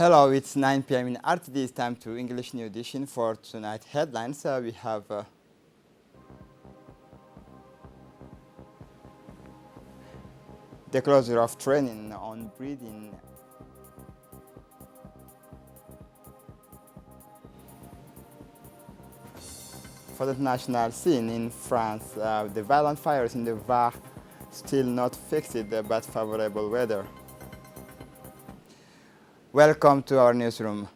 Hello, it's 9 p.m. in RTD. It's time to English New Edition for tonight headlines. We have the closure of training on breeding. For the national scene in France, the violent fires in the Var still not fixed, but favorable weather. Welcome to our newsroom.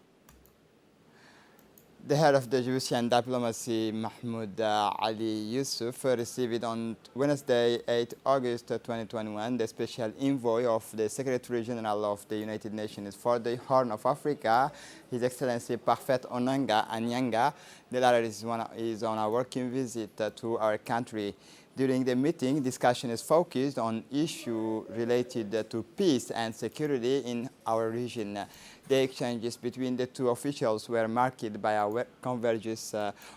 The head of the Egyptian diplomacy, Mahmoud Ali Yusuf, received on Wednesday, 8 August 2021, the special envoy of the Secretary General of the United Nations for the Horn of Africa, His Excellency Parfait Onanga Anyanga. The latter is on a working visit to our country. During the meeting, discussion is focused on issues related to peace and security in our region. The exchanges between the two officials were marked by a convergence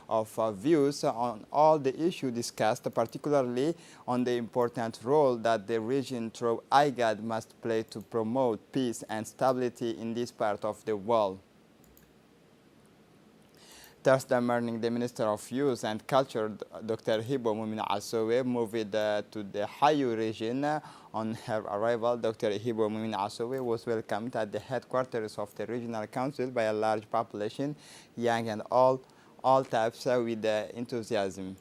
of views on all the issues discussed, particularly on the important role that the region through IGAD must play to promote peace and stability in this part of the world. Thursday morning, the Minister of Youth and Culture, Dr. Hibo Moumin Assowe, moved to the Hayu region. On her arrival, Dr. Hibo Moumin Assowe was welcomed at the headquarters of the Regional Council by a large population, young and all types, with enthusiasm.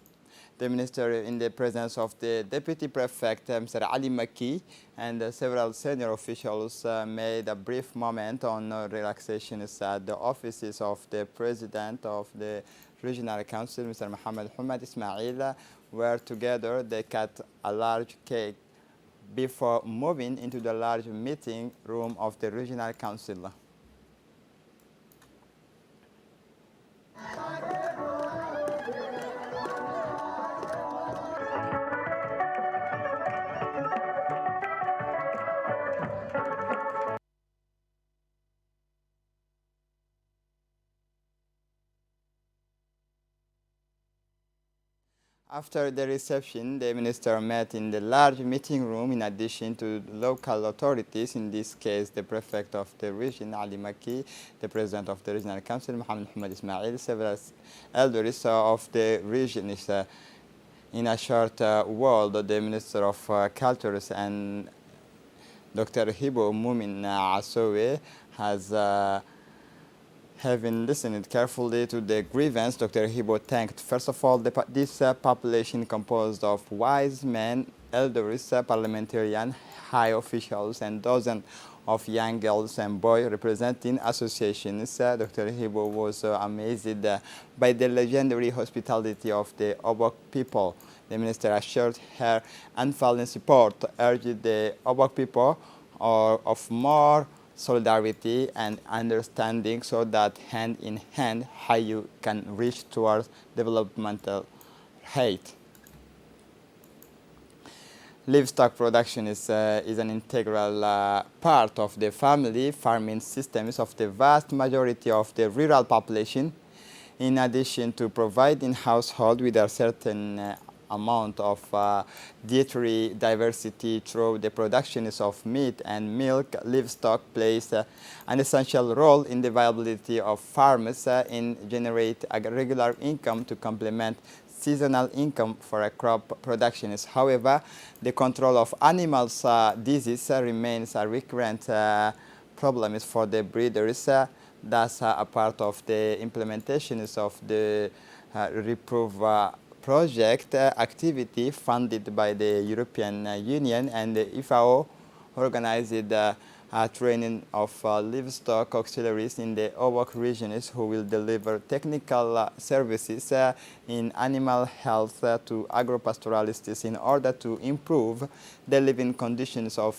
The minister, in the presence of the Deputy Prefect, Mr. Ali Maki, and several senior officials, made a brief moment on relaxations at the offices of the President of the Regional Council, Mr. Mohammed Hamad Ismail, where together they cut a large cake before moving into the large meeting room of the Regional Council. After the reception, the minister met in the large meeting room in addition to local authorities, in this case the prefect of the region, Ali Maki, the president of the regional council, Mohammed Hamad Ismail, several elders of the region. In a short word, the minister of cultures and Dr. Hibo Moumin Assowe has having listened carefully to the grievance. Dr. Hibo thanked, first of all, this population composed of wise men, elders, parliamentarians, high officials, and dozens of young girls and boys representing associations. Dr. Hibo was amazed by the legendary hospitality of the Obok people. The minister assured her unfailing support, urged the Obok people of more solidarity and understanding so that hand in hand Hayu can reach towards developmental height. Livestock production is an integral part of the family farming systems of the vast majority of the rural population. In addition to providing households with a certain amount of dietary diversity through the productions of meat and milk, livestock plays an essential role in the viability of farmers in generate a regular income to complement seasonal income for a crop productions. However, the control of animals' disease remains a recurrent problem for the breeders. That's a part of the implementations of the Reprove project activity funded by the European Union, and the IFAO organized training of livestock auxiliaries in the Obok regions who will deliver technical services in animal health to agro-pastoralists in order to improve the living conditions of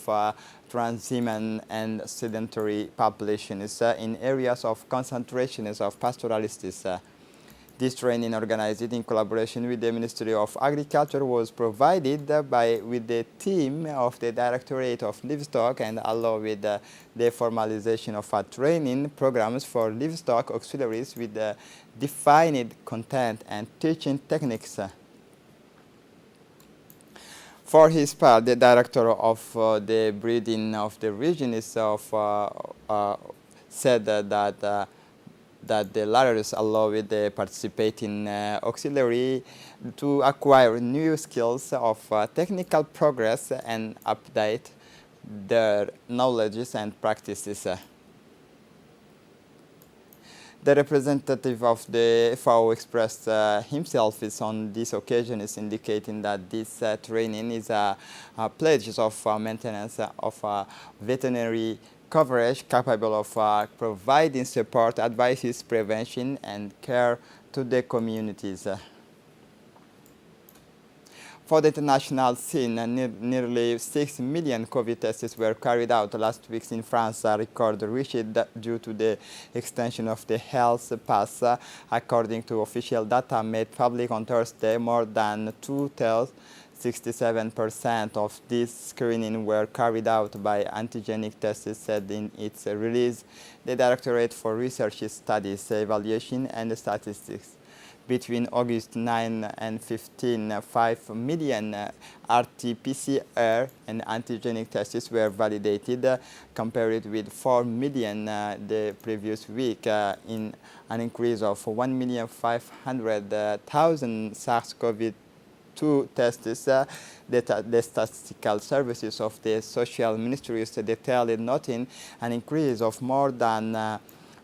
transhumant and sedentary populations in areas of concentrations of pastoralists. This training, organized in collaboration with the Ministry of Agriculture, was provided with the team of the Directorate of Livestock and allowed with the formalization of training programs for livestock auxiliaries with defined content and teaching techniques. For his part, the director of the breeding of the region is of said that the ladders allow the participating auxiliary to acquire new skills of technical progress and update their knowledges and practices. The representative of the FAO expressed himself is on this occasion is indicating that this training is a pledge of maintenance of veterinary coverage capable of providing support, advices, prevention, and care to the communities. For the international scene, nearly 6 million COVID tests were carried out last week in France, a record reached due to the extension of the health pass. According to official data made public on Thursday, more than 67% of this screening were carried out by antigenic tests, said in its release the Directorate for Research Studies, Evaluation and Statistics. Between August 9 and 15, 5 million RT-PCR and antigenic tests were validated, compared with 4 million the previous week, in an increase of 1,500,000 SARS-CoV-2 tests. The statistical services of the social ministries detailed noting an increase of more than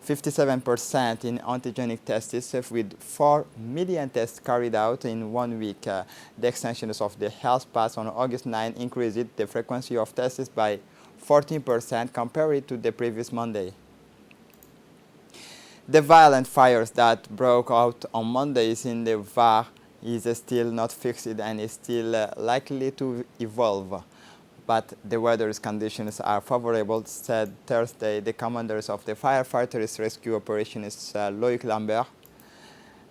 57% in antigenic tests, with 4 million tests carried out in 1 week. The extensions of the health pass on August 9 increased the frequency of tests by 14% compared to the previous Monday. The violent fires that broke out on Mondays in the Var is still not fixed and is still likely to evolve. But the weather conditions are favorable, said Thursday the commanders of the firefighters rescue operations, Loïc Lambert.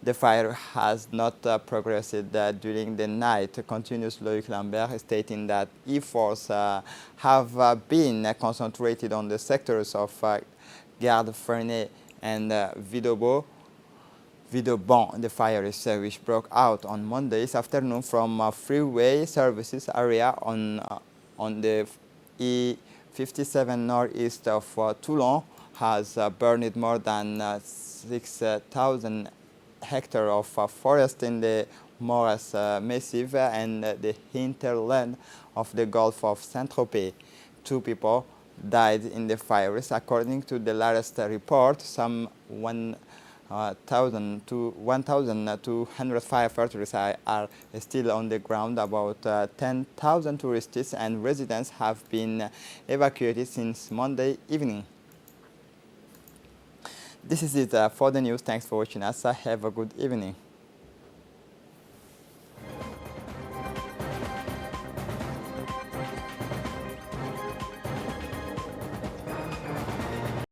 The fire has not progressed during the night, continues Loïc Lambert, stating that efforts have been concentrated on the sectors of Gardes-Ferney and Vidobon. The fire which broke out on Monday's afternoon from freeway services area on the E57 northeast of Toulon, has burned more than 6,000 hectares of forest in the Maurice Massif and the hinterland of the Gulf of Saint-Tropez. 2 people died in the fires. According to the latest report, some 1,200 firefighters are still on the ground. About 10,000 tourists and residents have been evacuated since Monday evening. This is it for the news. Thanks for watching us. Have a good evening.